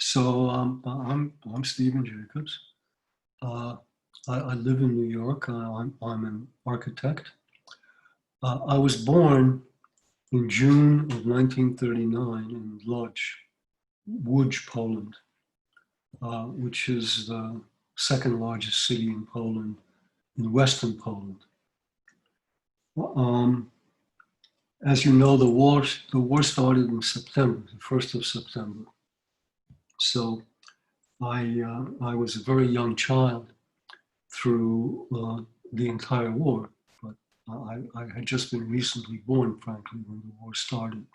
So I'm Stephen Jacobs. Uh, I live in New York. I'm an architect. I was born in June of 1939 in Łódź, Poland, which is the second largest city in Poland, in Western Poland. As you know, the war started in September, the 1st of September. So I was a very young child through the entire war, but I had just been recently born, frankly, when the war started.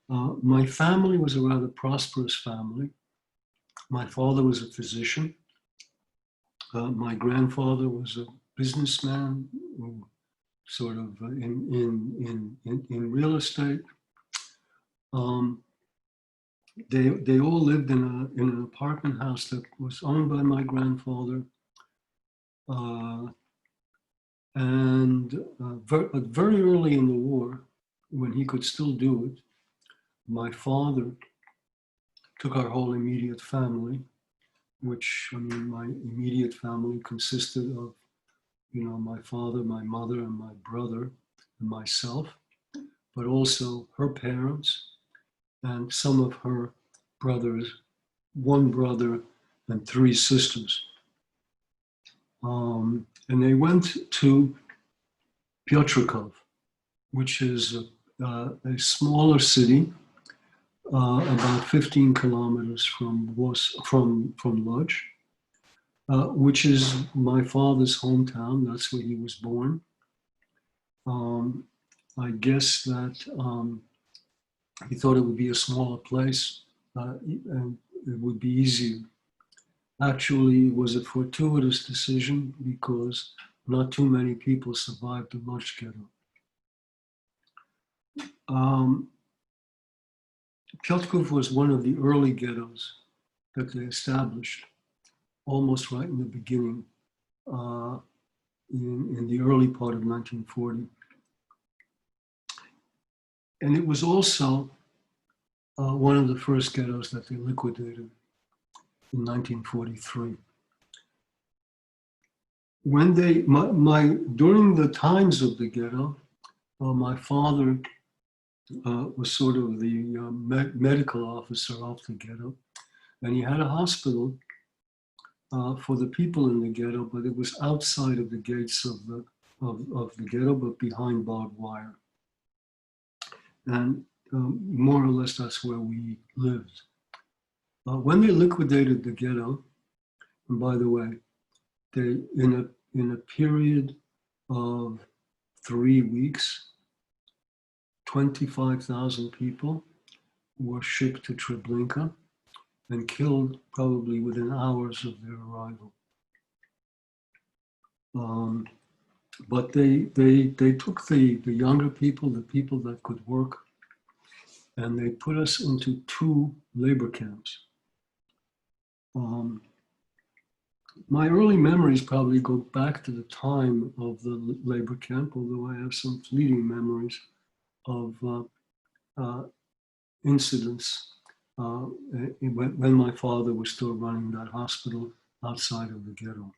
My family was a rather prosperous family. My father was a physician. My grandfather was a businessman, sort of in real estate. They all lived in an apartment house that was owned by my grandfather. Very early in the war, when he could still do it, my father took our whole immediate family, which, I mean, my immediate family consisted of, my father, my mother, and my brother, and myself, but also her parents and some of her brothers, one brother and three sisters. And they went to Piotrków, which is a smaller city, about 15 kilometers from Łódź, which is my father's hometown. That's where he was born. I guess that he thought it would be a smaller place and it would be easier. Actually, it was a fortuitous decision because not too many people survived the Łódź ghetto. Piotrków was one of the early ghettos that they established, almost right in the beginning, in the early part of 1940. And it was also one of the first ghettos that they liquidated in 1943. When during the times of the ghetto, my father was sort of the medical officer of the ghetto, and he had a hospital for the people in the ghetto, but it was outside of the gates of the ghetto, but behind barbed wire. And more or less that's where we lived. When they liquidated the ghetto, and by the way, they in a period of 3 weeks, 25,000 people were shipped to Treblinka and killed probably within hours of their arrival. But they took the younger people, the people that could work, and they put us into 2 labor camps. My early memories probably go back to the time of the labor camp, although I have some fleeting memories of incidents when my father was still running that hospital outside of the ghetto.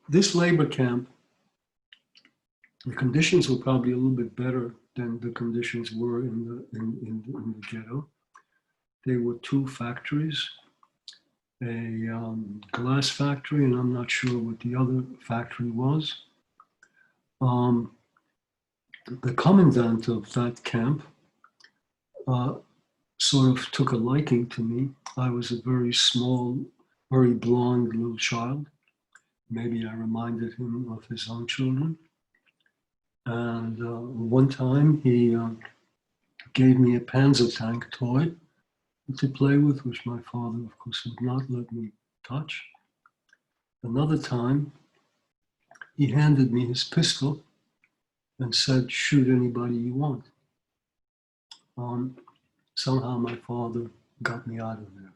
This labor camp, the conditions were probably a little bit better than the conditions were in the ghetto. There were 2 factories, a glass factory, and I'm not sure what the other factory was. The commandant of that camp sort of took a liking to me. I was a very small, very blonde little child. Maybe I reminded him of his own children. And one time he gave me a Panzer tank toy to play with, which my father, of course, would not let me touch. Another time, he handed me his pistol and said, "Shoot anybody you want." Somehow my father got me out of there.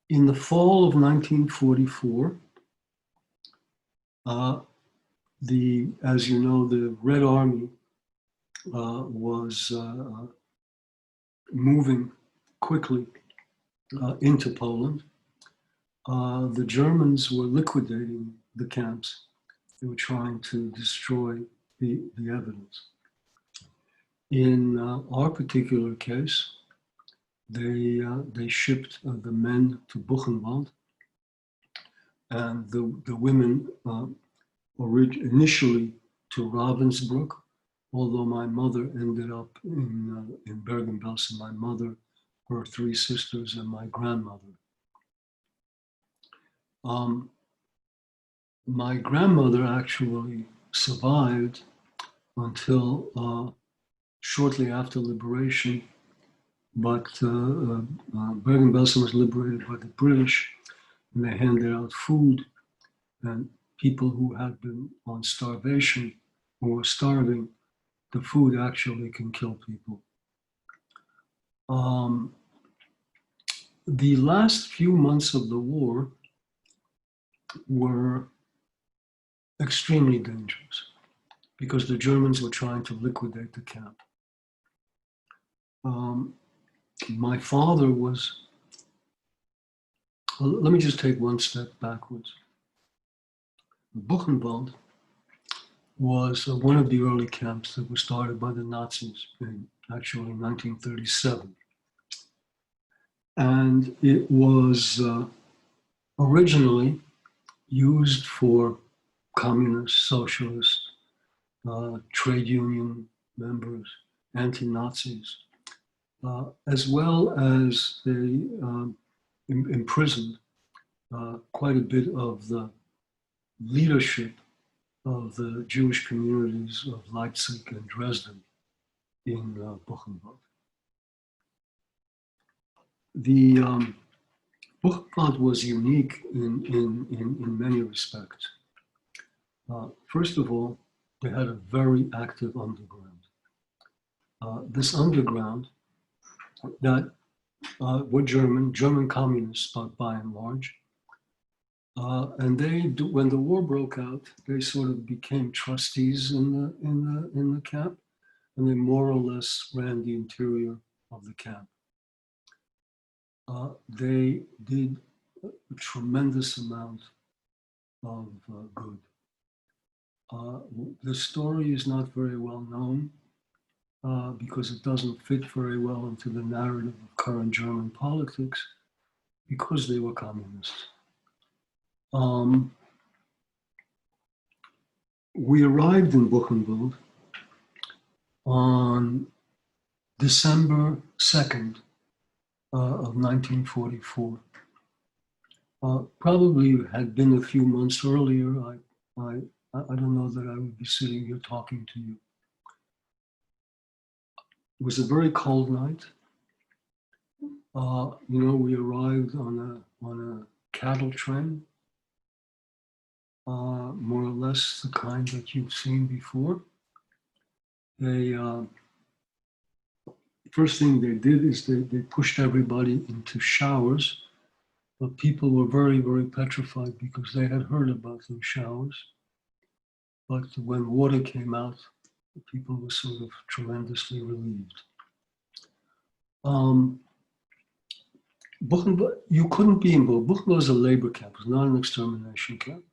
In the fall of 1944, as you know, the Red Army was moving quickly into Poland. The Germans were liquidating the camps. They were trying to destroy the evidence. In our particular case, they shipped the men to Buchenwald, and the women initially to Ravensbrück, although my mother ended up in Bergen-Belsen, my mother, her three sisters, and my grandmother. My grandmother actually survived until shortly after liberation, but Bergen-Belsen was liberated by the British, and they handed out food, and people who had been on starvation or were starving, the food actually can kill people. The last few months of the war were extremely dangerous because the Germans were trying to liquidate the camp. My father was, let me just take one step backwards. Buchenwald was one of the early camps that was started by the Nazis in actually 1937. And it was originally used for communists, socialists, trade union members, anti-Nazis, as well as they imprisoned quite a bit of the leadership of the Jewish communities of Leipzig and Dresden in Buchenwald. The Buchenwald was unique in many respects. First of all, they had a very active underground. This underground that were German communists by and large. And when the war broke out, they sort of became trustees in the camp, and they more or less ran the interior of the camp. They did a tremendous amount of good. The story is not very well known because it doesn't fit very well into the narrative of current German politics because they were communists. We arrived in Buchenwald on December 2nd of 1944. Probably had been a few months earlier. I don't know that I would be sitting here talking to you. It was a very cold night. We arrived on a cattle train, more or less the kind that you've seen before. They first thing they did is they pushed everybody into showers, but people were very, very petrified because they had heard about those showers. But when water came out, the people were sort of tremendously relieved. Buchenwald, you couldn't be in Buchenwald. Buchenwald was a labor camp, it was not an extermination camp.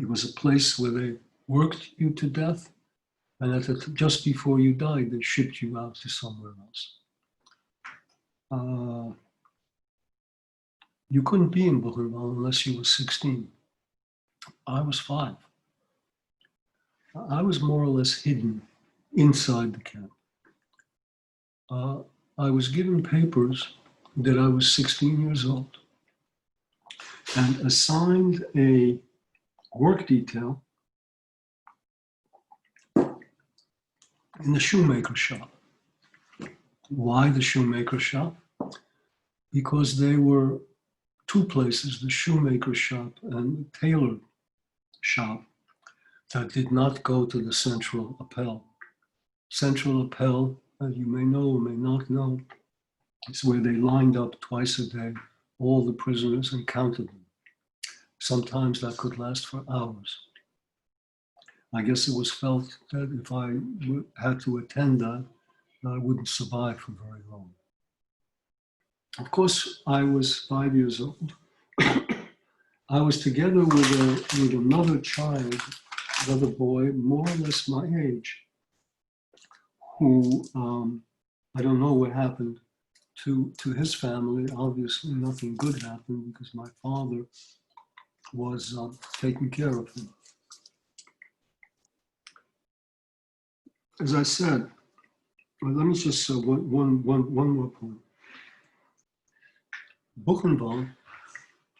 It was a place where they worked you to death, and just before you died, they shipped you out to somewhere else. You couldn't be in Buchenwald unless you were 16. I was 5. I was more or less hidden inside the camp. I was given papers that I was 16 years old and assigned a work detail in the shoemaker shop. Why the shoemaker shop? Because there were 2 places, the shoemaker shop and the tailor shop, that did not go to the central appel. Central appel, as you may know or may not know, is where they lined up twice a day all the prisoners and counted them. Sometimes that could last for hours. I guess it was felt that if I had to attend that, I wouldn't survive for very long. Of course, I was 5 years old. I was together with another child, another boy, more or less my age, who I don't know what happened to his family. Obviously, nothing good happened because my father was taking care of him. As I said, well, let me just one more point. Buchenwald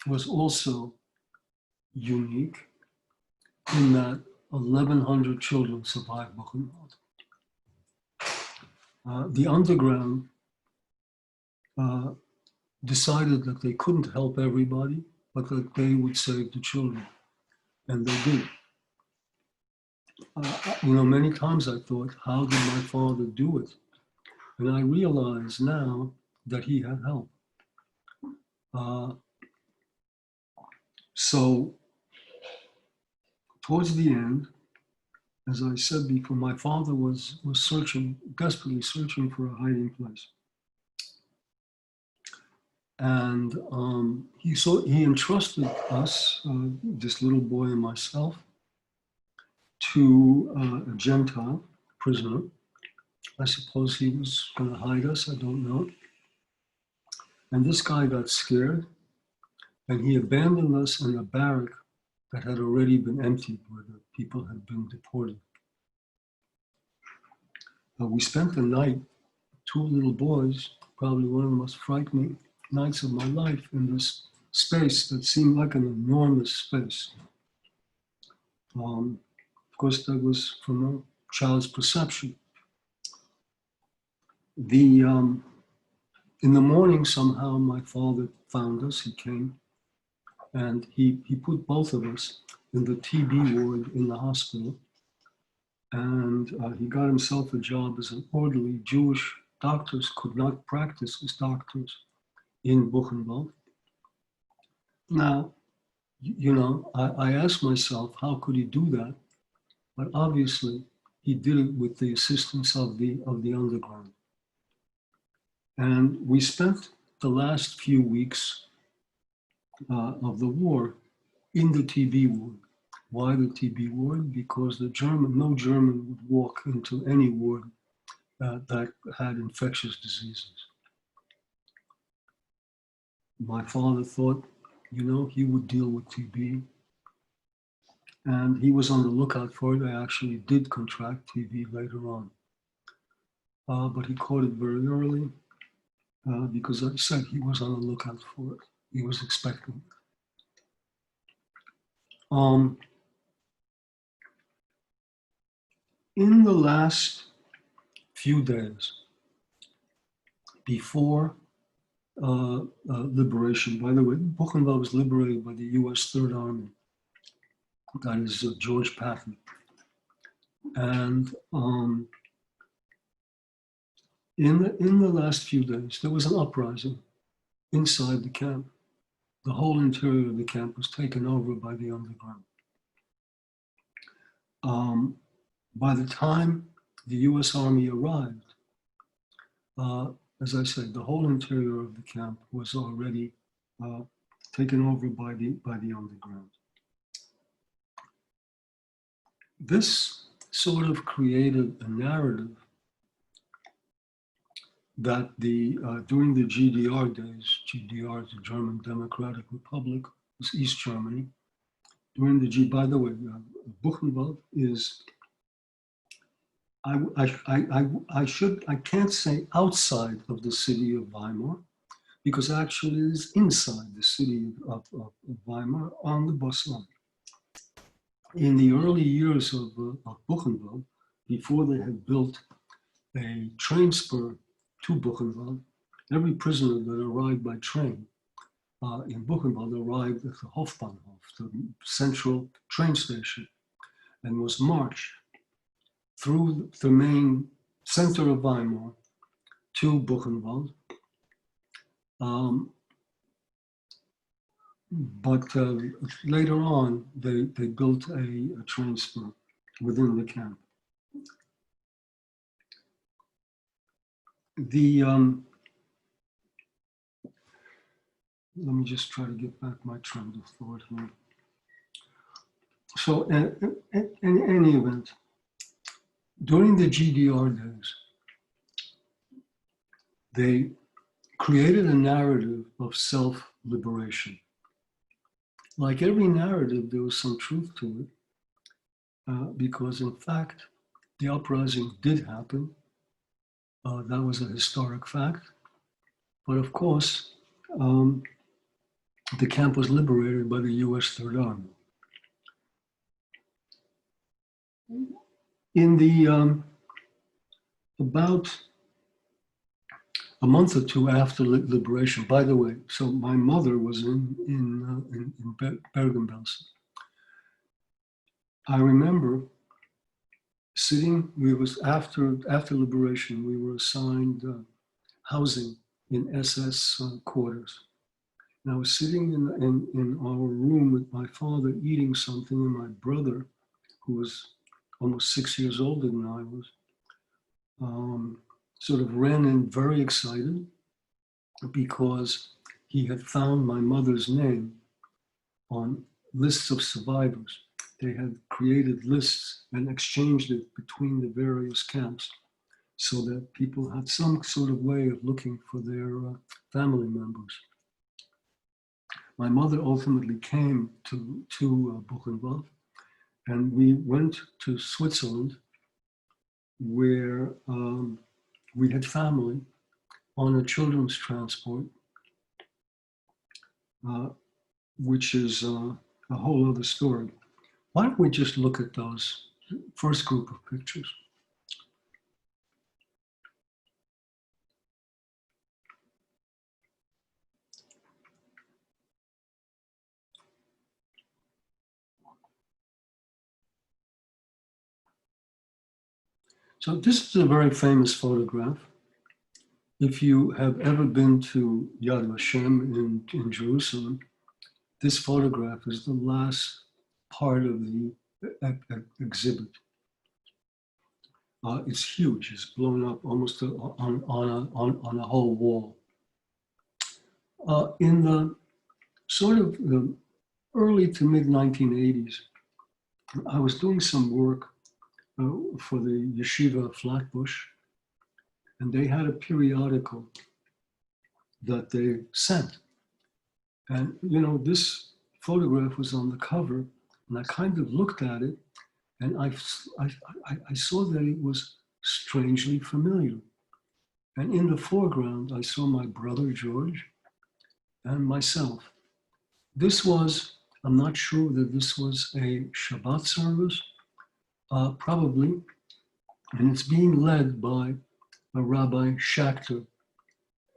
was also unique in that 1,100 children survived Buchenwald. The underground decided that they couldn't help everybody, but that they would save the children, and they did. Many times I thought, how did my father do it? And I realize now that he had help. So towards the end, as I said before, my father was searching, desperately searching for a hiding place. And he entrusted us, this little boy and myself, to a Gentile prisoner. I suppose he was going to hide us, I don't know. And this guy got scared, and he abandoned us in a barrack that had already been emptied, where the people had been deported. We spent the night, two little boys, probably one of the most frightening nights of my life, in this space that seemed like an enormous space. Of course, that was from a child's perception. In the morning, somehow, my father found us. He came, and he put both of us in the TB ward in the hospital. And he got himself a job as an orderly. Jewish doctors could not practice as doctors in Buchenwald. Now, I asked myself, how could he do that? But obviously, he did it with the assistance of the underground. And we spent the last few weeks of the war in the TB ward. Why the TB ward? Because no German would walk into any ward that had infectious diseases. My father thought, he would deal with TB. And he was on the lookout for it. I actually did contract TB later on. But he caught it very early because I said he was on the lookout for it. He was expecting it. In the last few days before liberation, by the way, Buchenwald was liberated by the US Third Army. That is George Patton. And in the last few days, there was an uprising inside the camp. The whole interior of the camp was taken over by the underground. By the time the US Army arrived, as I said, the whole interior of the camp was already taken over by the underground. This sort of created a narrative that during the GDR days, GDR is the German Democratic Republic, was East Germany. By the way, Buchenwald is, I can't say outside of the city of Weimar, because actually it is inside the city of Weimar on the bus line. In the early years of Buchenwald, before they had built a train spur to Buchenwald, every prisoner that arrived by train in Buchenwald arrived at the Hofbahnhof, the central train station, and was marched through the main center of Weimar to Buchenwald. But later on, they built a train spur. within the camp. Let me just try to get back my train of thought here. So in any event, during the GDR days, they created a narrative of self-liberation. Like every narrative, there was some truth to it, because in fact, the uprising did happen. That was a historic fact. But of course, the camp was liberated by the US Third Army. In the, about a month or two after liberation, by the way, so my mother was in Bergen-Belsen. I remember sitting, after liberation, we were assigned housing in SS quarters. And I was sitting in our room with my father eating something, and my brother, who was almost 6 years older than I was, sort of ran in very excited because he had found my mother's name on lists of survivors. They had created lists and exchanged it between the various camps so that people had some sort of way of looking for their family members. My mother ultimately came to Buchenwald, and we went to Switzerland, where we had family on a children's transport, which is a whole other story. Why don't we just look at those first group of pictures? So this is a very famous photograph. If you have ever been to Yad Vashem in Jerusalem, this photograph is the last part of the exhibit. It's huge. It's blown up almost on a whole wall. In the sort of the early to mid 1980s, I was doing some work for the Yeshiva Flatbush, and they had a periodical that they sent. And, you know, this photograph was on the cover, and I kind of looked at it, and I saw that it was strangely familiar. And in the foreground, I saw my brother George and myself. This was, I'm not sure that this was a Shabbat service, probably, and it's being led by a Rabbi Schachter.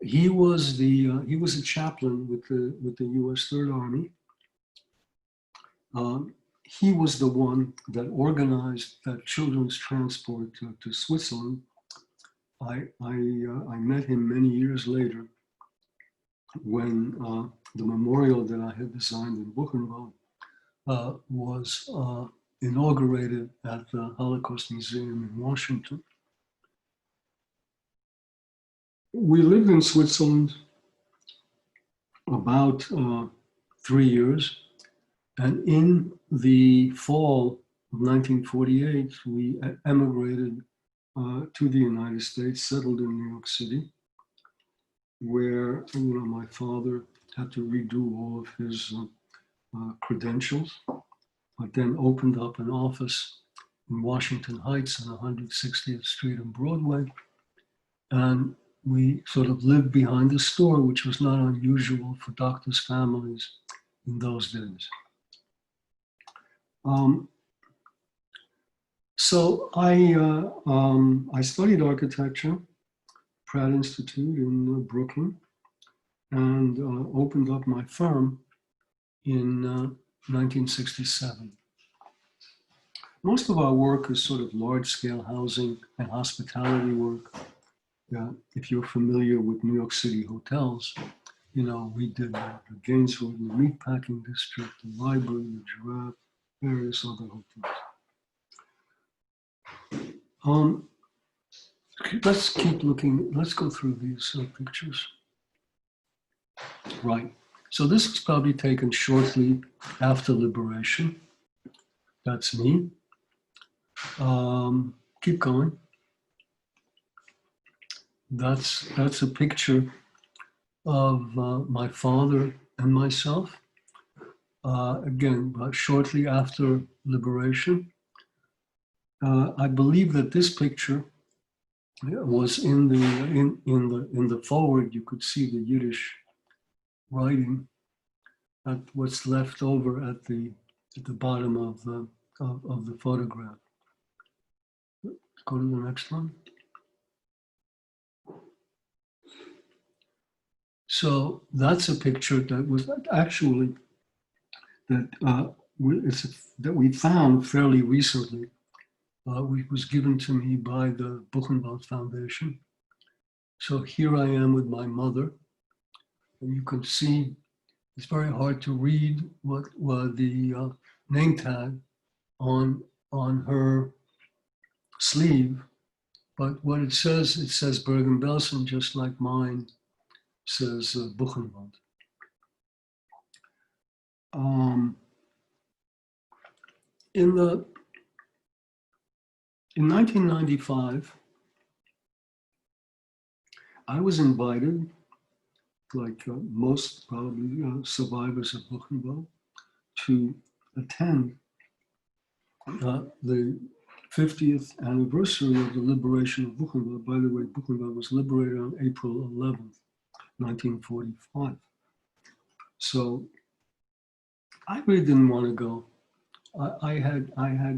He was a chaplain with the U.S. Third Army. He was the one that organized that children's transport to Switzerland. I met him many years later when the memorial that I had designed in Buchenwald was inaugurated at the Holocaust Museum in Washington. We lived in Switzerland about 3 years, and in the fall of 1948, we emigrated to the United States, settled in New York City, where my father had to redo all of his credentials, but then opened up an office in Washington Heights on 160th Street and Broadway, and we sort of lived behind the store, which was not unusual for doctors' families in those days. So I studied architecture, Pratt Institute in Brooklyn, and opened up my firm in 1967. Most of our work is sort of large-scale housing and hospitality work. If you're familiar with New York City hotels, we did the Gainesville, the Meatpacking District, the Library, the Giraffe, various other hotels. Um, let's keep looking. Let's go through these pictures. Right. So this was probably taken shortly after liberation. That's me. Keep going. That's a picture of my father and myself. Again, shortly after liberation. I believe that this picture was in the forward. You could see the Yiddish writing at what's left over at the bottom of the photograph. Go to the next one. So that's a picture that was actually that we found fairly recently. It was given to me by the Buchenwald Foundation. So here I am with my mother, and you can see it's very hard to read what the name tag on her sleeve, but what it says Bergen-Belsen, just like mine says Buchenwald. In 1995, I was invited, like most probably survivors of Buchenwald, to attend the 50th anniversary of the liberation of Buchenwald. By the way, Buchenwald was liberated on April 11th, 1945. So I really didn't want to go. I had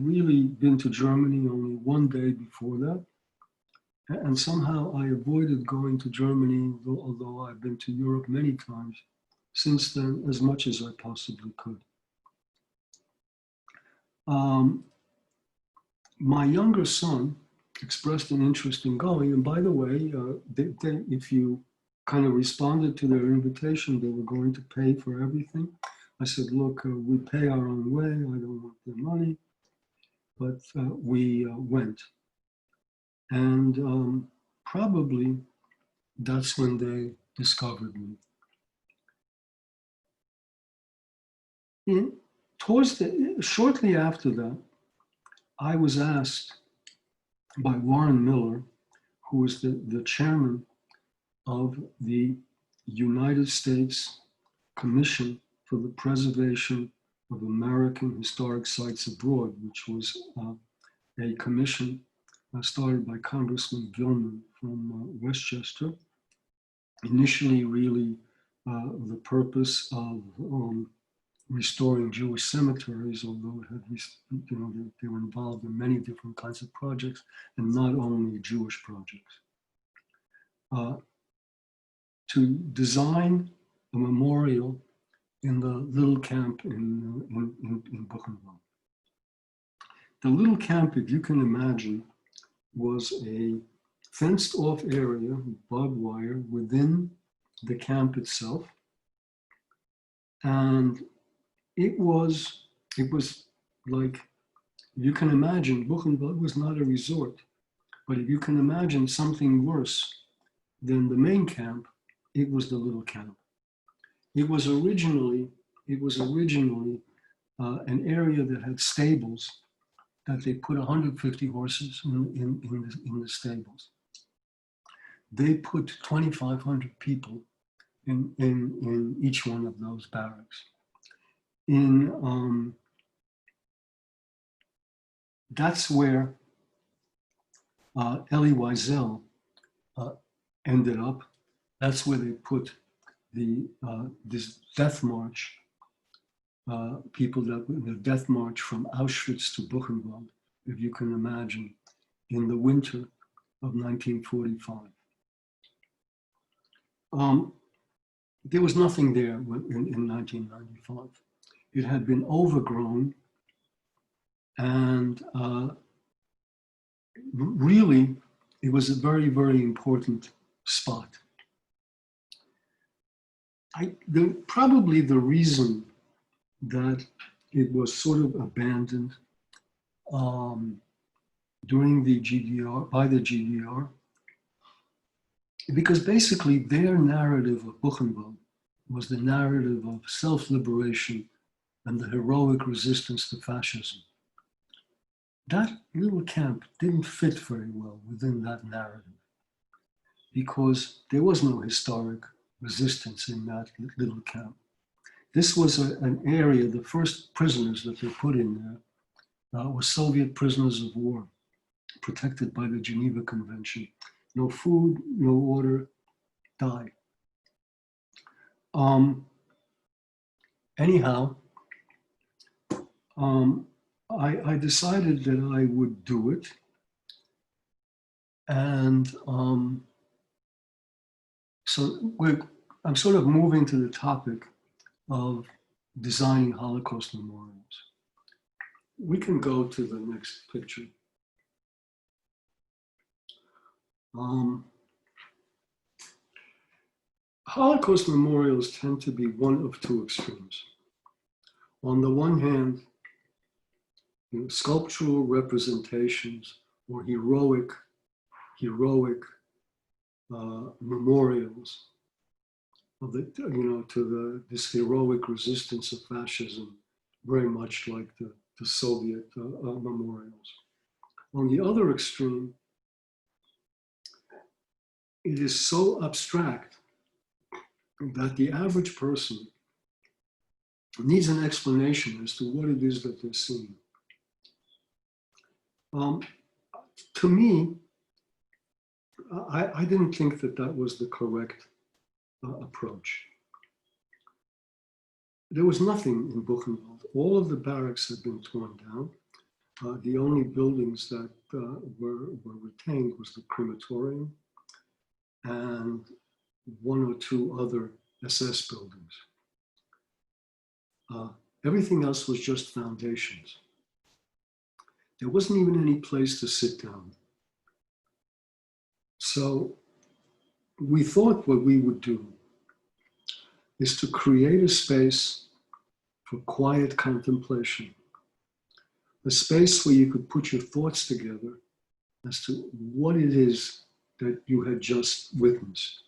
really been to Germany only one day before that. And somehow I avoided going to Germany, although I've been to Europe many times since then, as much as I possibly could. My younger son expressed an interest in going. And by the way, if you kind of responded to their invitation, they were going to pay for everything. I said, look, we pay our own way. I don't want their money. But we went. And probably that's when they discovered me. Shortly after that, I was asked by Warren Miller, who was the chairman of the United States Commission for the Preservation of American Historic Sites Abroad, which was a commission started by Congressman Gilman from Westchester, initially really the purpose of restoring Jewish cemeteries, although it had, they were involved in many different kinds of projects, and not only Jewish projects. To design a memorial in the little camp in Buchenwald. The little camp, if you can imagine, was a fenced off area, barbed wire, within the camp itself. And it was like, you can imagine, Buchenwald was not a resort, but if you can imagine something worse than the main camp, it was the little camp. It was originally an area that had stables that they put 150 horses in the stables. They put 2,500 people in each one of those barracks. That's where Elie Wiesel ended up. That's where they put this death march, people the death march from Auschwitz to Buchenwald, if you can imagine, in the winter of 1945. There was nothing there in 1995. It had been overgrown, and really, it was a very, very important spot. Probably the reason that it was sort of abandoned during the GDR, by the GDR, because basically their narrative of Buchenwald was the narrative of self-liberation and the heroic resistance to fascism. That little camp didn't fit very well within that narrative because there was no historic resistance in that little camp. This was an area, the first prisoners that they put in there were Soviet prisoners of war, protected by the Geneva Convention. No food, no water, die. Anyhow, I decided that I would do it. And so I'm sort of moving to the topic of designing Holocaust memorials. We can go to the next picture. Holocaust memorials tend to be one of two extremes. On the one hand, sculptural representations or heroic memorials of the, to this heroic resistance of fascism, very much like the Soviet memorials. On the other extreme, it is so abstract that the average person needs an explanation as to what it is that they're seeing. To me, I didn't think that that was the correct approach. There was nothing in Buchenwald. All of the barracks had been torn down. The only buildings that were retained was the crematorium and one or two other SS buildings. Everything else was just foundations. There wasn't even any place to sit down. So we thought what we would do is to create a space for quiet contemplation, a space where you could put your thoughts together as to what it is that you had just witnessed.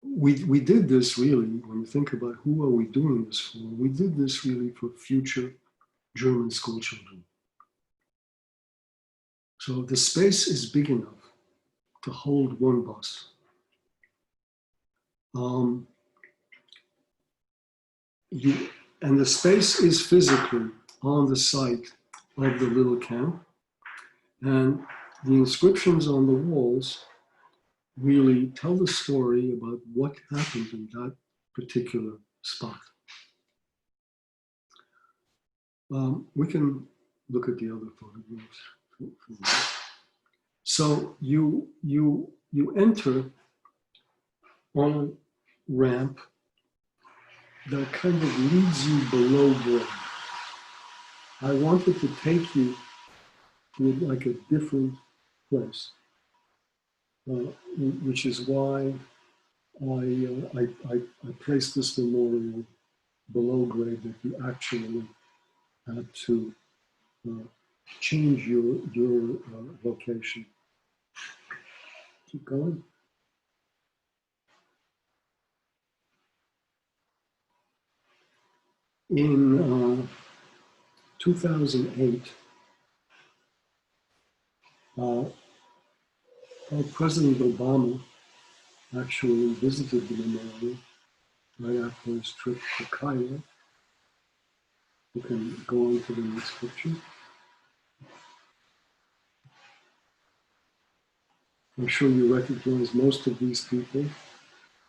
We did this really, when you think about who are we doing this for, we did this really for future German school children. So the space is big enough to hold one bus. And the space is physically on the site of the little camp. And the inscriptions on the walls really tell the story about what happened in that particular spot. We can look at the other photographs. So you enter on a ramp that kind of leads you below ground. I wanted to take you to like a different place, which is why I placed this memorial below grade, that you actually had to change your location. Keep going. In 2008, President Obama actually visited the memorial right after his trip to Cairo. You can go on to the next picture. I'm sure you recognize most of these people.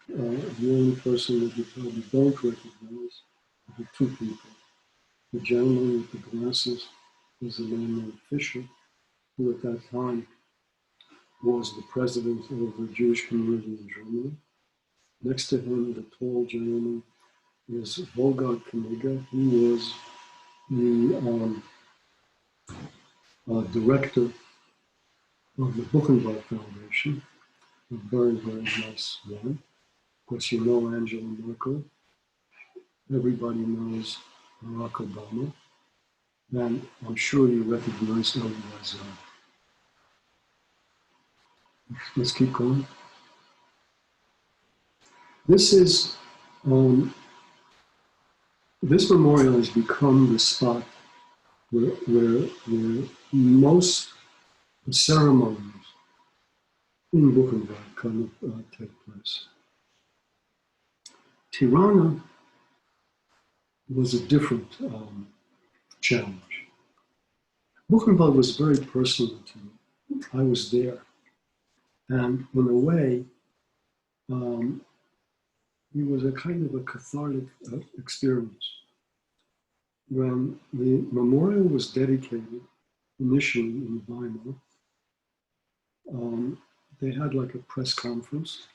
The only person that you probably don't recognize are the two people. The gentleman with the glasses is a man named Fisher, who at that time was the president of the Jewish community in Germany. Next to him, the tall gentleman is Wolfgang Kaniga. He was the director of the Buchenwald Foundation, a very, very nice man. Of course, you know Angela Merkel. Everybody knows Barack Obama. And I'm sure you recognize him as, let's keep going. This is, this memorial has become the spot where most ceremonies in Buchenwald kind of take place. Tirana was a different challenge. Buchenwald was very personal to me. I was there. And in a way, it was a kind of a cathartic experience. When the memorial was dedicated, initially in Weimar, they had like a press conference,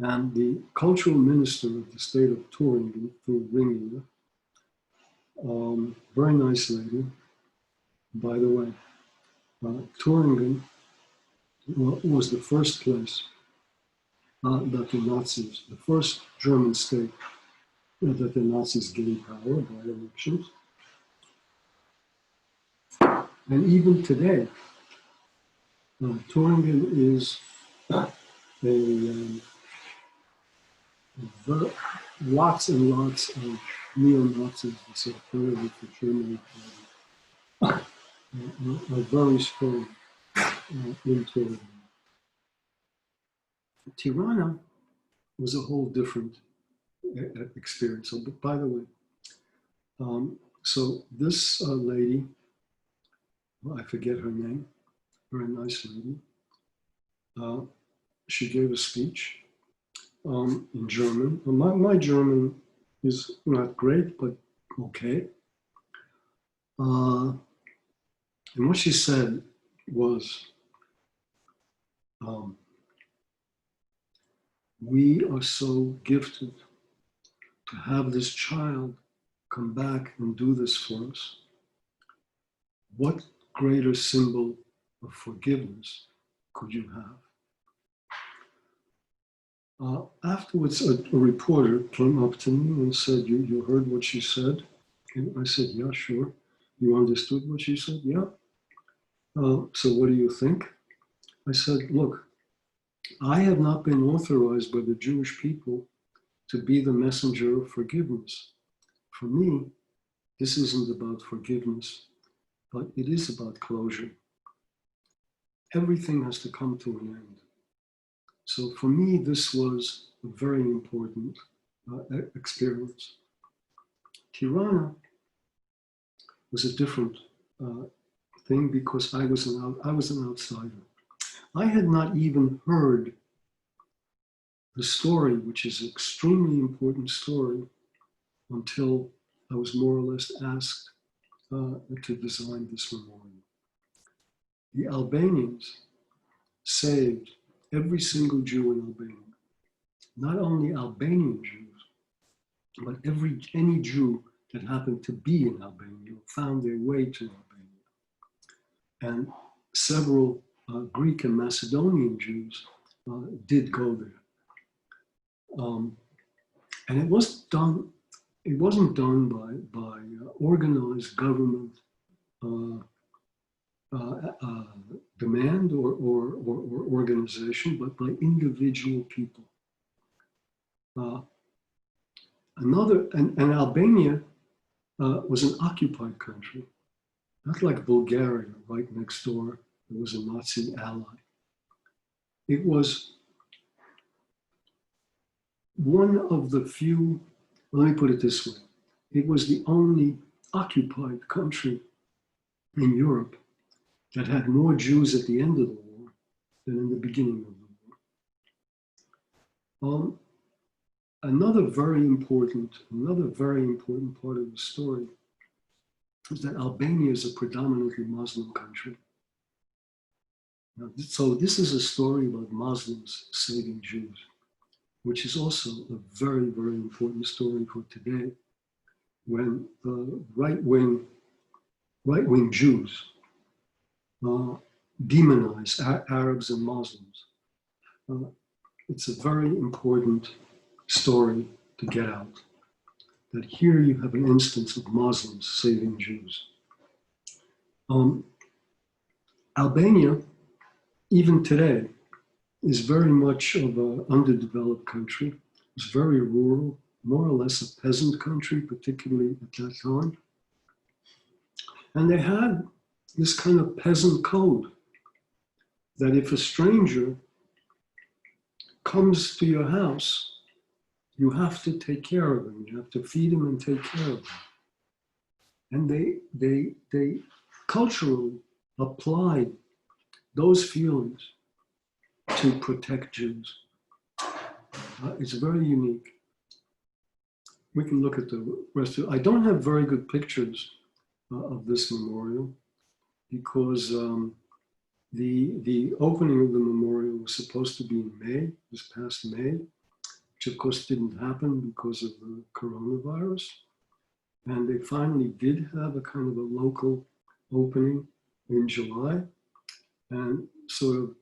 and the cultural minister of the state of Thuringen, through Ringinger, very nice lady, by the way. Thuringen was the first place that the Nazis, the first German state that the Nazis gained power by elections. And even today, Thuringen is lots and lots of neo-Nazis, the Authority for Germany, are very strong in Thuringen. Tirana was a whole different experience. So, but by the way, so this lady, well, I forget her name, very nice lady, she gave a speech in German. My German is not great, but okay. And what she said was, we are so gifted to have this child come back and do this for us. What greater symbol of forgiveness could you have? Afterwards, a reporter came up to me and said, you heard what she said? And I said, yeah, sure. You understood what she said? Yeah. So what do you think? I said, look, I have not been authorized by the Jewish people to be the messenger of forgiveness. For me, this isn't about forgiveness, but it is about closure. Everything has to come to an end. So for me, this was a very important experience. Tirana was a different thing because I was an outsider. I had not even heard the story, which is an extremely important story, until I was more or less asked to design this memorial. The Albanians saved every single Jew in Albania. Not only Albanian Jews, but any Jew that happened to be in Albania found their way to Albania. And several Greek and Macedonian Jews did go there. And it wasn't done by organized government demand or organization, but by individual people. And Albania was an occupied country, not like Bulgaria, right next door. It was a Nazi ally. It was one of the few, let me put it this way, it was the only occupied country in Europe that had more Jews at the end of the war than in the beginning of the war. Another very important part of the story is that Albania is a predominantly Muslim country. Now, so this is a story about Muslims saving Jews, which is also a very, very important story for today, when the right-wing Jews demonize Arabs and Muslims. It's a very important story to get out. that here you have an instance of Muslims saving Jews. Albania, even today, is very much of an underdeveloped country. It's very rural, more or less a peasant country, particularly at that time. And they had this kind of peasant code that if a stranger comes to your house, you have to take care of him. You have to feed him and take care of him. And they culturally applied those feelings to protect Jews. It's very unique. We can look at the rest of it. I don't have very good pictures of this memorial because the opening of the memorial was supposed to be in May, this past May, which of course didn't happen because of the coronavirus. And they finally did have a kind of a local opening in July. And sort of,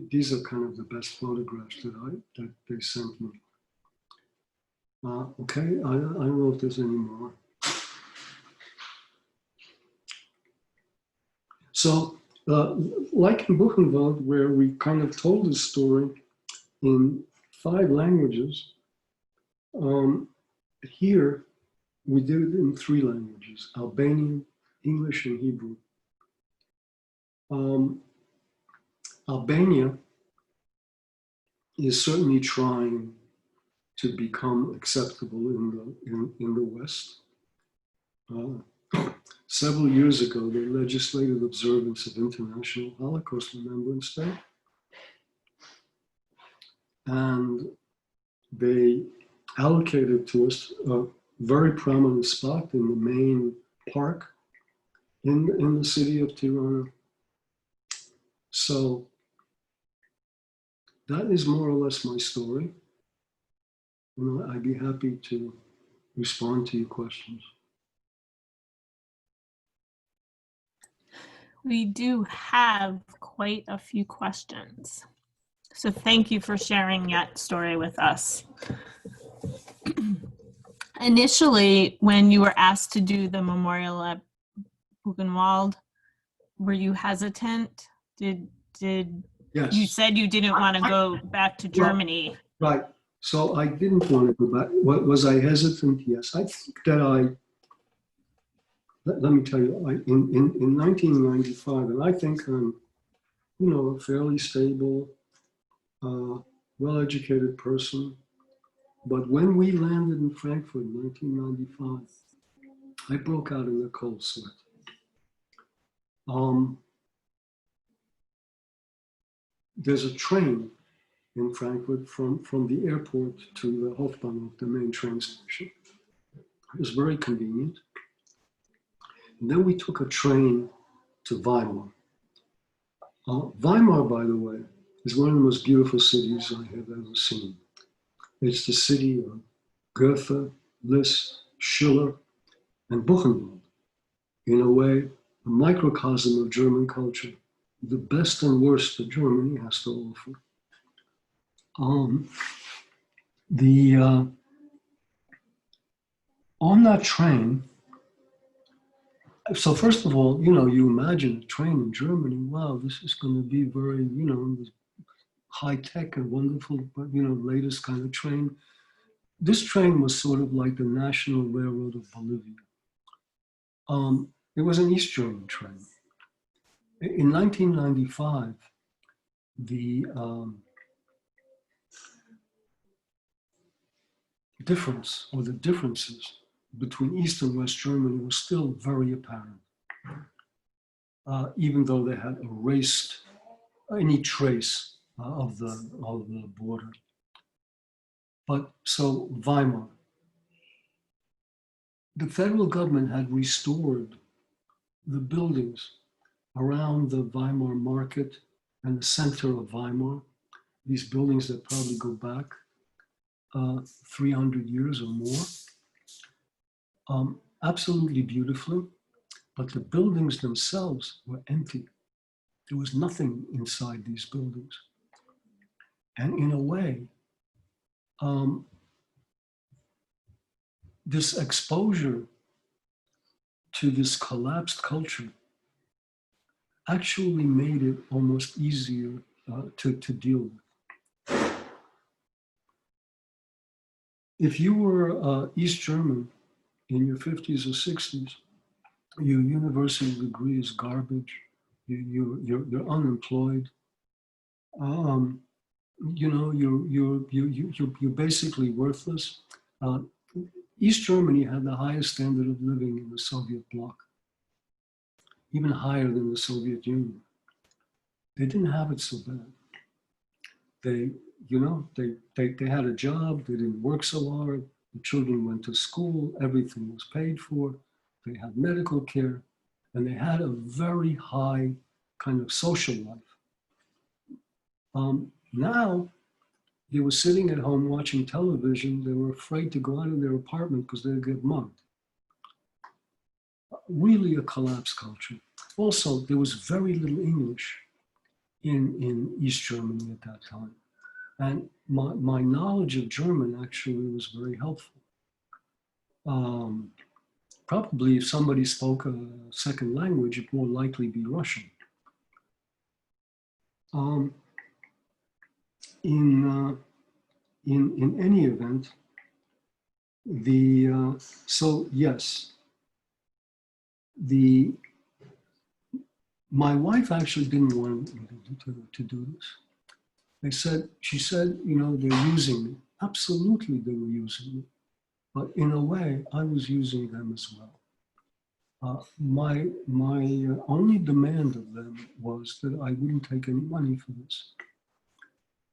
these are kind of the best photographs that they sent me. Okay, I don't know if there's any more. So, like in Buchenwald, where we kind of told this story in 5 languages, here we did it in 3 languages: Albanian, English, and Hebrew. Albania is certainly trying to become acceptable in the West. Several years ago, they legislated observance of International Holocaust Remembrance Day. And they allocated to us a very prominent spot in the main park in the city of Tirana. So that is more or less my story. And I'd be happy to respond to your questions. We do have quite a few questions. So thank you for sharing that story with us. Initially, when you were asked to do the memorial at Buchenwald, were you hesitant? Yes. You said you didn't want to go back to Germany. Right. So I didn't want to go back. Was I hesitant? Yes. I think that let me tell you, in 1995, and I think I'm, a fairly stable, well-educated person. But when we landed in Frankfurt in 1995, I broke out in a cold sweat. There's a train in Frankfurt from the airport to the Hauptbahnhof, the main train station. It was very convenient. And then we took a train to Weimar. Weimar, by the way, is one of the most beautiful cities I have ever seen. It's the city of Goethe, Liszt, Schiller, and Buchenwald. In a way, a microcosm of German culture, the best and worst that Germany has to offer. On that train, so first of all, you imagine a train in Germany, wow, this is going to be very, high tech and wonderful, but, latest kind of train. This train was sort of like the National Railroad of Bolivia. It was an East German train. In 1995, the difference or the differences between East and West Germany was still very apparent, even though they had erased any trace of the border. But so Weimar, the federal government had restored the buildings around the Weimar market and the center of Weimar, these buildings that probably go back 300 years or more, absolutely beautifully, but the buildings themselves were empty. There was nothing inside these buildings. And in a way, this exposure to this collapsed culture actually made it almost easier to deal with. If you were East German in your 50s or 60s, your university degree is garbage, you're unemployed, you know, you're basically worthless. East Germany had the highest standard of living in the Soviet bloc, even higher than the Soviet Union. They didn't have it so bad. They, you know, they had a job, they didn't work so hard, the children went to school, everything was paid for, they had medical care, and they had a very high kind of social life. Now, they were sitting at home watching television, they were afraid to go out of their apartment because they'd get mugged. Really a collapsed culture. Also, there was very little English in East Germany at that time. And my knowledge of German actually was very helpful. Probably if somebody spoke a second language, it'd more likely be Russian. In any event, so yes, my wife actually didn't want me to do this. She said, you know, they're using me. Absolutely, they were using me. But in a way, I was using them as well. My only demand of them was that I wouldn't take any money for this.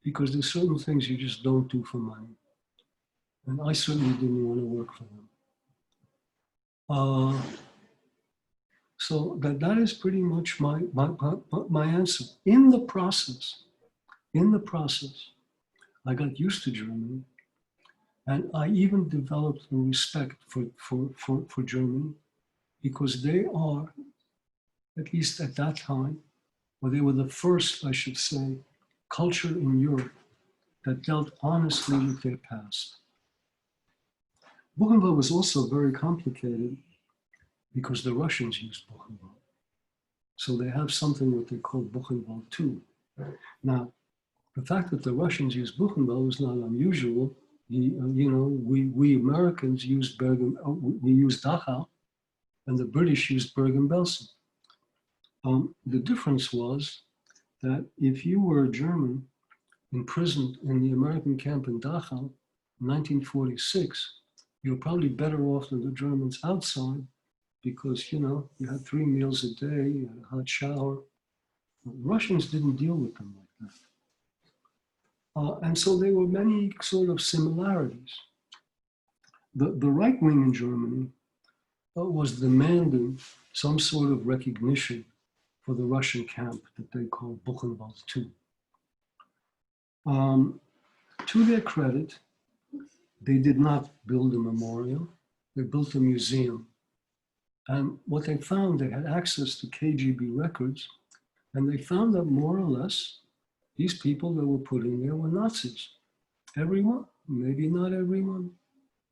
Because there's certain things you just don't do for money. And I certainly didn't want to work for them. So that is pretty much my answer. In the process, I got used to Germany, and I even developed a respect for Germany, because they are, at least at that time, or they were the first, I should say, culture in Europe that dealt honestly with their past. Buchenwald was also very complicated because the Russians used Buchenwald. So they have something what they call Buchenwald too. Now, the fact that the Russians used Buchenwald is not unusual. You know, we Americans used we used Dachau, and the British used Bergen-Belsen. The difference was that if you were a German imprisoned in the American camp in Dachau in 1946, you were probably better off than the Germans outside, because, you know, you had 3 meals a day, you had a hot shower. Russians didn't deal with them like that. And so there were many sort of similarities. The right wing in Germany was demanding some sort of recognition for the Russian camp that they called Buchenwald II. To their credit, they did not build a memorial, they built a museum. And what they found, they had access to KGB records, and they found that more or less, these people that were put in there were Nazis. Everyone, maybe not everyone.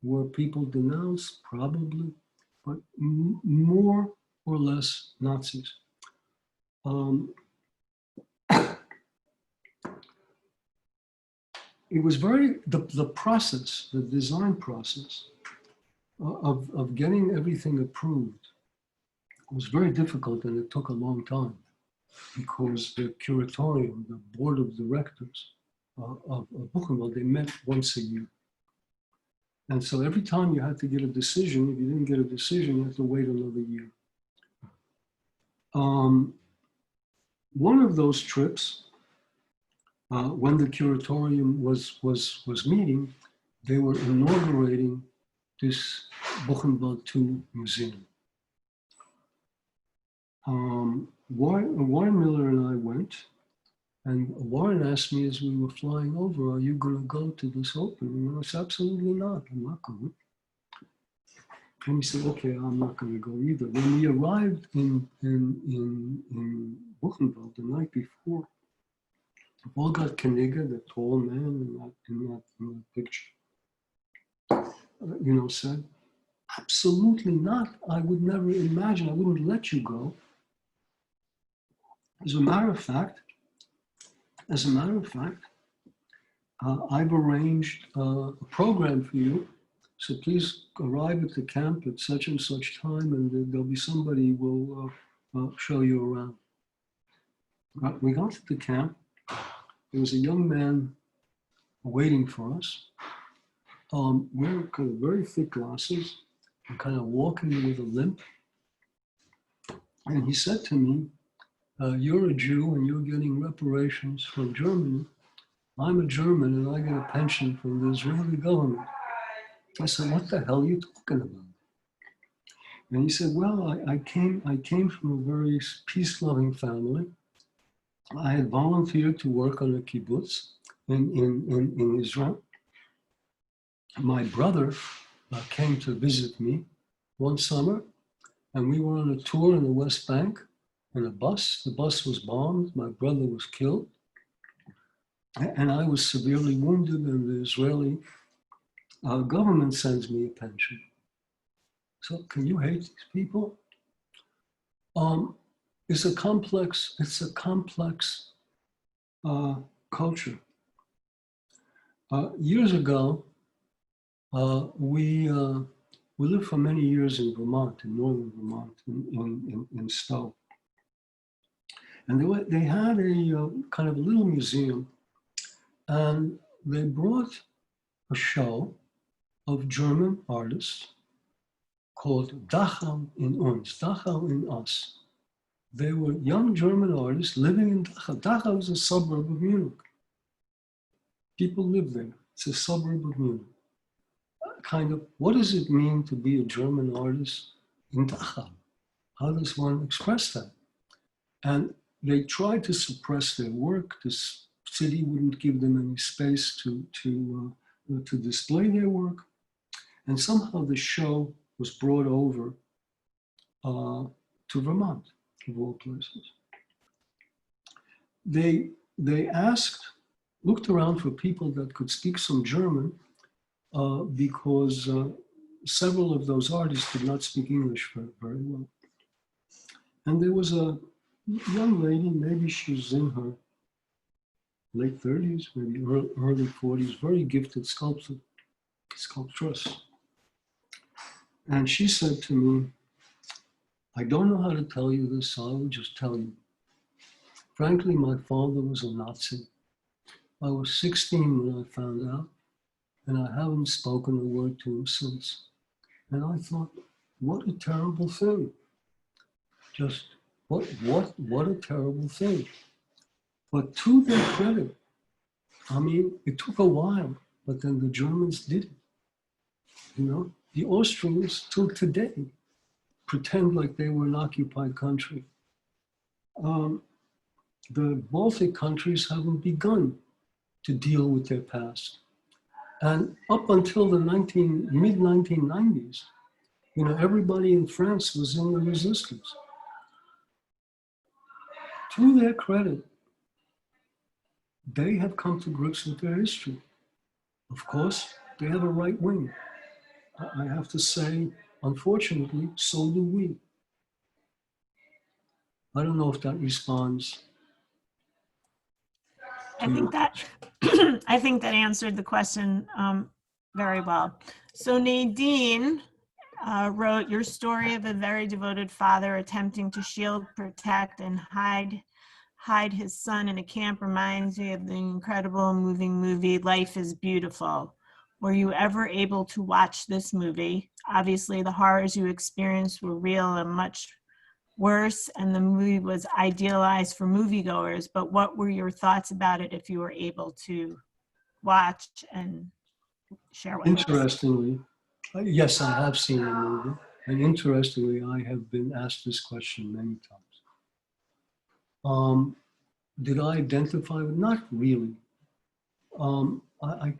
Were people denounced? Probably, but more or less Nazis. It was the process, the design process of getting everything approved was very difficult, and it took a long time, because the curatorium, the board of directors of Buchenwald, they met once a year. And so every time you had to get a decision, if you didn't get a decision, you had to wait another year. One of those trips, when the curatorium was meeting, they were inaugurating this Buchenwald II museum. Warren Miller and I went, and Warren asked me as we were flying over, "Are you going to go to this opening?" And I said, "Absolutely not, I'm not going." And he said, "Okay, I'm not going to go either." When we arrived in Buchenwald the night before, Wolfgang Knigge, the tall man in that picture, you know, said, Absolutely not. I would never imagine. I wouldn't let you go. As a matter of fact, as a matter of fact, I've arranged a program for you. So please arrive at the camp at such and such time, and there'll be somebody who will show you around. We got to the camp. There was a young man waiting for us, wearing kind of very thick glasses and kind of walking with a limp. And he said to me, you're a Jew and you're getting reparations from Germany. I'm a German and I get a pension from the Israeli government. I said, what the hell are you talking about? And he said, well, I came from a very peace-loving family. I had volunteered to work on a kibbutz in Israel. My brother came to visit me one summer, and we were on a tour in the West Bank in a bus. The bus was bombed. My brother was killed. And I was severely wounded, and the Israeli government sends me a pension. So can you hate these people? It's a complex culture. Years ago, we lived for many years in Vermont, in northern Vermont, in Stowe. And they had a kind of a little museum, and they brought a show of German artists called Dachau in uns, Dachau in us. They were young German artists living in Dachau. Dachau is a suburb of Munich. People live there. It's a suburb of Munich. Kind of, what does it mean to be a German artist in Dachau? How does one express that? And they tried to suppress their work. This city wouldn't give them any space to display their work. And somehow the show was brought over to Vermont, of all places. They looked around for people that could speak some German, because several of those artists did not speak English very well. And there was a young lady, maybe she's in her late 30s, maybe early 40s, very gifted sculptress. And she said to me, I don't know how to tell you this, so I will just tell you. Frankly, my father was a Nazi. I was 16 when I found out, and I haven't spoken a word to him since. And I thought, what a terrible thing. Just, what a terrible thing. But to their credit, I mean, it took a while, but then the Germans did it. You know, the Austrians till today pretend like they were an occupied country. The Baltic countries haven't begun to deal with their past. And up until the mid-1990s, you know, everybody in France was in the resistance. To their credit, they have come to grips with their history. Of course, they have a right wing. I have to say, unfortunately, so do we. I don't know if that responds. I think that I think that answered the question very well. So Nadine wrote, your story of a very devoted father attempting to shield, protect, and hide his son in a camp reminds me of the incredible moving movie Life is Beautiful. Were you ever able to watch this movie? Obviously, the horrors you experienced were real and much worse, and the movie was idealized for moviegoers, but what were your thoughts about it if you were able to watch and share with us? Interestingly, yes, I have seen the movie, and interestingly, I have been asked this question many times. Did I identify with? Not really. I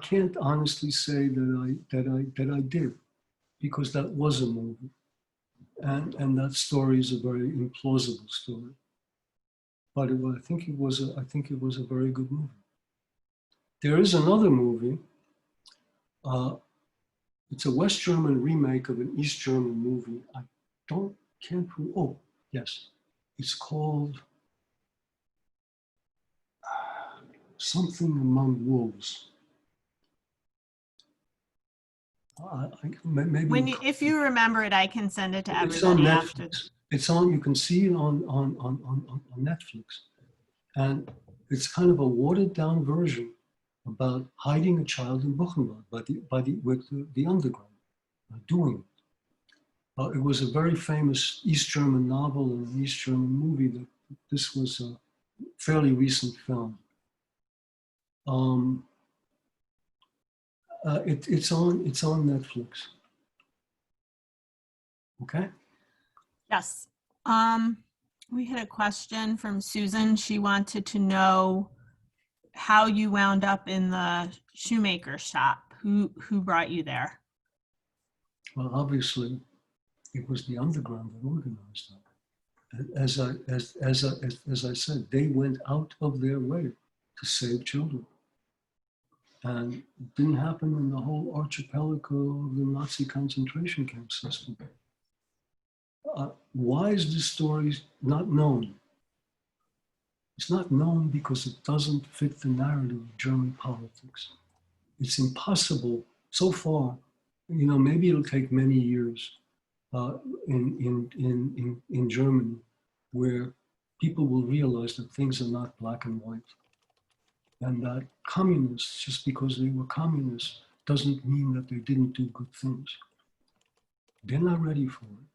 can't honestly say that I did, because that was a movie. And that story is a very implausible story, but I think it was a very good movie. There is another movie It's a West German remake of an East German movie. Oh, yes. It's called Something Among Wolves. Maybe If you remember it, I can send it to it's on everybody after. Netflix. It's on. You can see it on Netflix, and it's kind of a watered down version about hiding a child in Buchenwald with the underground doing it. It was a very famous East German novel and an East German movie. This was a fairly recent film. It's on Netflix. Okay. Yes. We had a question from Susan. She wanted to know how you wound up in the shoemaker shop. Who brought you there? Well, obviously, it was the underground that organized that. As I said, they went out of their way to save children. And it didn't happen in the whole archipelago of the Nazi concentration camp system. Why is this story not known? It's not known because it doesn't fit the narrative of German politics. It's impossible so far. Maybe it'll take many years in Germany where people will realize that things are not black and white. And that communists, just because they were communists, doesn't mean that they didn't do good things. They're not ready for it.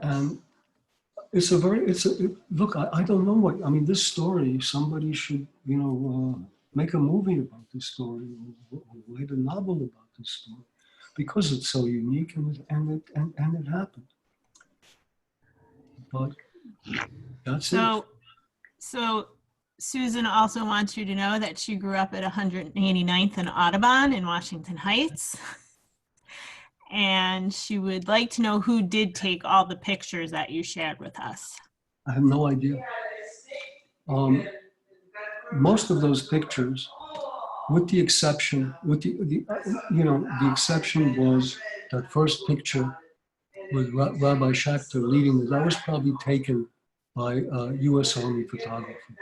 And look, I don't know this story, somebody should, make a movie about this story or write a novel about this story because it's so unique and it happened. But that's it. So Susan also wants you to know that she grew up at 189th and Audubon in Washington Heights. And she would like to know who did take all the pictures that you shared with us. I have no idea. Most of those pictures, with the exception, the exception was that first picture with Rabbi Schachter leading it. That was probably taken by a U.S. Army photographer.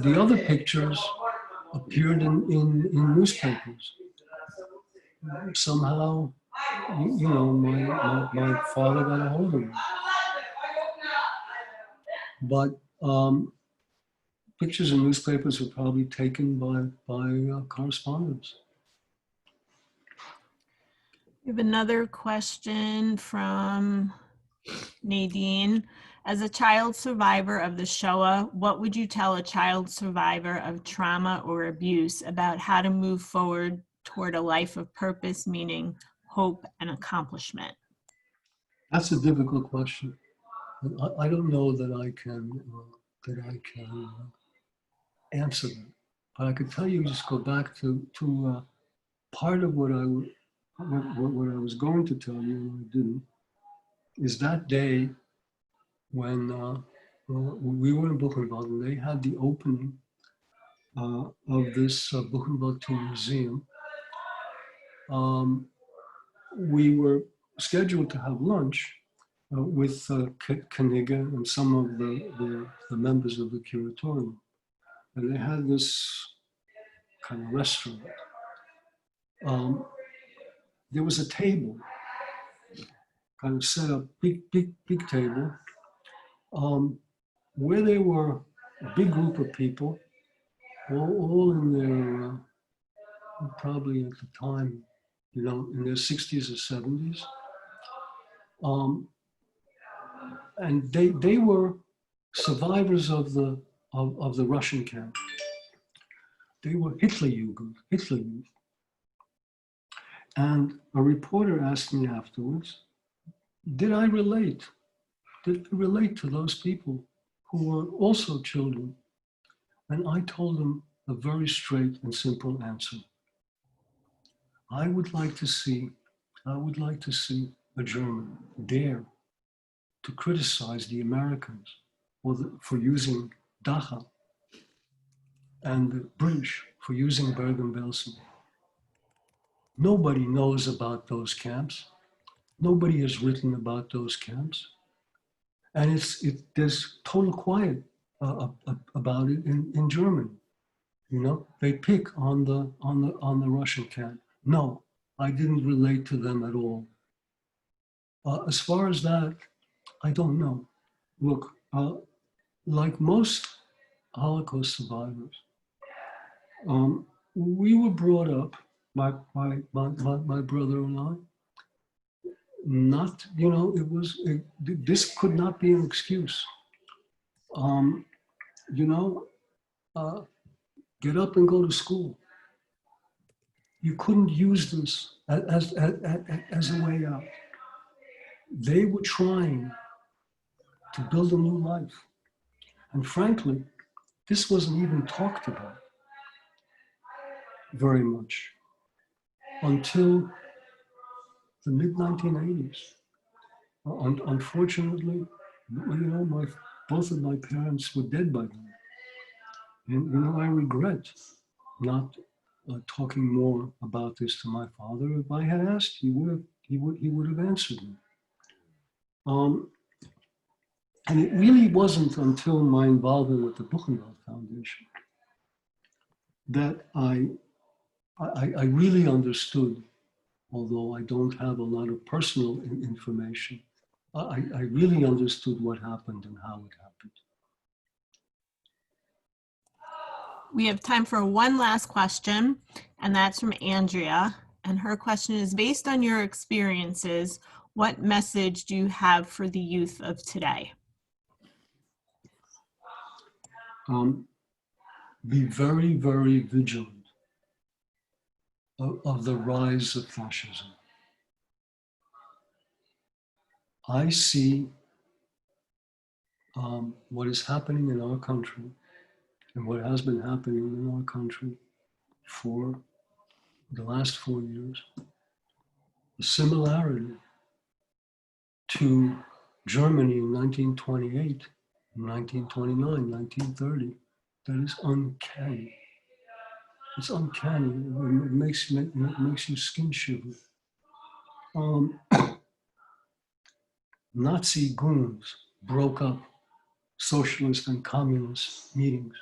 The other pictures appeared in newspapers. Somehow, my father got a hold of them. But pictures in newspapers were probably taken by correspondents. We have another question from Nadine. As a child survivor of the Shoah, what would you tell a child survivor of trauma or abuse about how to move forward toward a life of purpose, meaning, hope, and accomplishment? That's a difficult question. I don't know that I can answer that. But I could tell you, just go back to part of what I was going to tell you and I didn't, is that day when we were in Buchenwald and they had the opening of this Buchenwald 2 museum. We were scheduled to have lunch with Kaniga and some of the members of the curatorium. And they had this kind of restaurant. There was a table, kind of set up, big table, where there were a big group of people, all in their, probably at the time, in their 60s or 70s. And they were survivors of the Russian camp. They were Hitler Youth. And a reporter asked me afterwards, did I relate to those people who were also children? And I told them a very straight and simple answer. I would like to see a German dare to criticize the Americans for using Dachau and the British for using Bergen-Belsen. Nobody knows about those camps. Nobody has written about those camps. And there's total quiet about it in Germany. You know, they pick on the Russian camp. No, I didn't relate to them at all. As far as that, I don't know. Look, like most Holocaust survivors, we were brought up, my brother and I, not, you know, this could not be an excuse. You know, get up and go to school. You couldn't use this as a way out. They were trying to build a new life. And frankly, this wasn't even talked about very much until the mid-1980s. Unfortunately, you know, both of my parents were dead by then. And, you know, I regret not talking more about this to my father. If I had asked, he would have answered me. And it really wasn't until my involvement with the Buchenwald Foundation that I really understood, although I don't have a lot of personal information, I really understood what happened and how it happened. We have time for one last question, and that's from Andrea. And her question is, based on your experiences, what message do you have for the youth of today? Be very, very vigilant of the rise of fascism. I see what is happening in our country and what has been happening in our country for the last 4 years, a similarity to Germany in 1928, 1929, 1930, that is uncanny. It's uncanny. It makes you skin shiver. Nazi goons broke up socialist and communist meetings.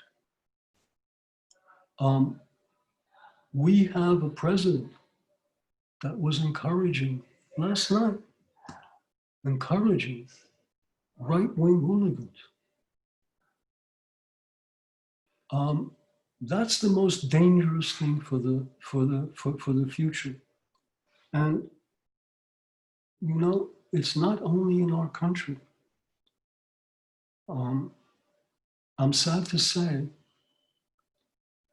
We have a president that was encouraging, last night, encouraging right-wing hooligans. That's the most dangerous thing for the future. And, you know, it's not only in our country. I'm sad to say,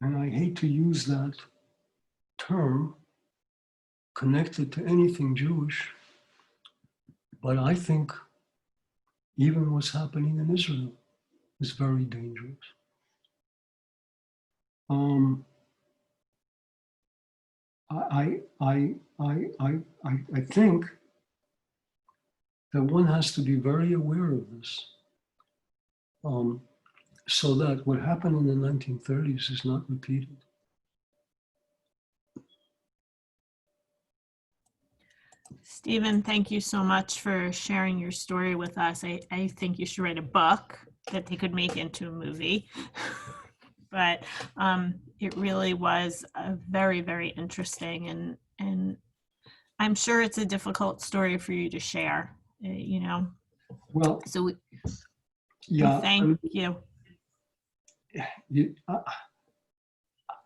and I hate to use that term connected to anything Jewish, but I think even what's happening in Israel is very dangerous. I think that one has to be very aware of this, so that what happened in the 1930s is not repeated. Stephen, thank you so much for sharing your story with us. I think you should write a book that they could make into a movie. But it really was a very, very interesting, and I'm sure it's a difficult story for you to share, you know. Well, so yeah, thank you.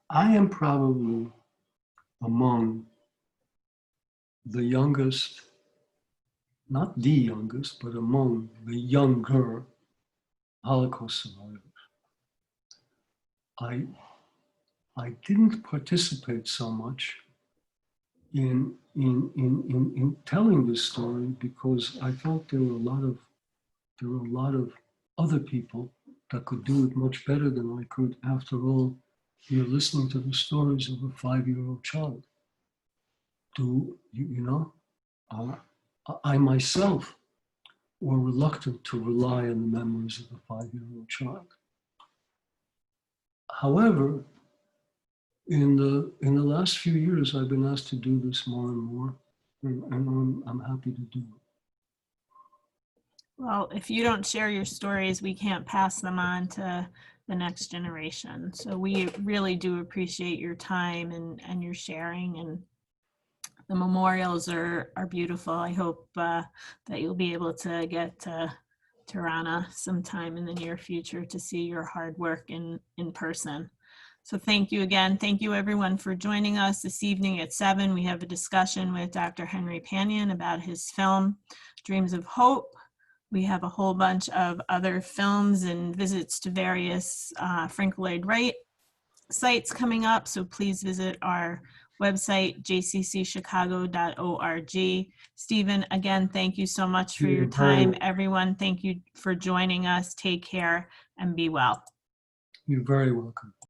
I am probably among the youngest, not the youngest, but among the younger Holocaust survivors. I didn't participate so much in telling this story because I felt there were a lot of other people that could do it much better than I could. After all, you're listening to the stories of a 5-year-old child. I myself were reluctant to rely on the memories of a 5-year-old child. However, in the last few years, I've been asked to do this more and more, and I'm happy to do it. Well, if you don't share your stories, we can't pass them on to the next generation. So we really do appreciate your time and your sharing, and the memorials are beautiful. I hope that you'll be able to get to Tirana sometime in the near future to see your hard work in person. So thank you again. Thank you everyone for joining us this evening at 7. We have a discussion with Dr. Henry Pannion about his film, Dreams of Hope. We have a whole bunch of other films and visits to various Frank Lloyd Wright sites coming up. So please visit our website, jccchicago.org. Stephen, again, thank you so much for your time. Everyone, thank you for joining us. Take care and be well. You're very welcome.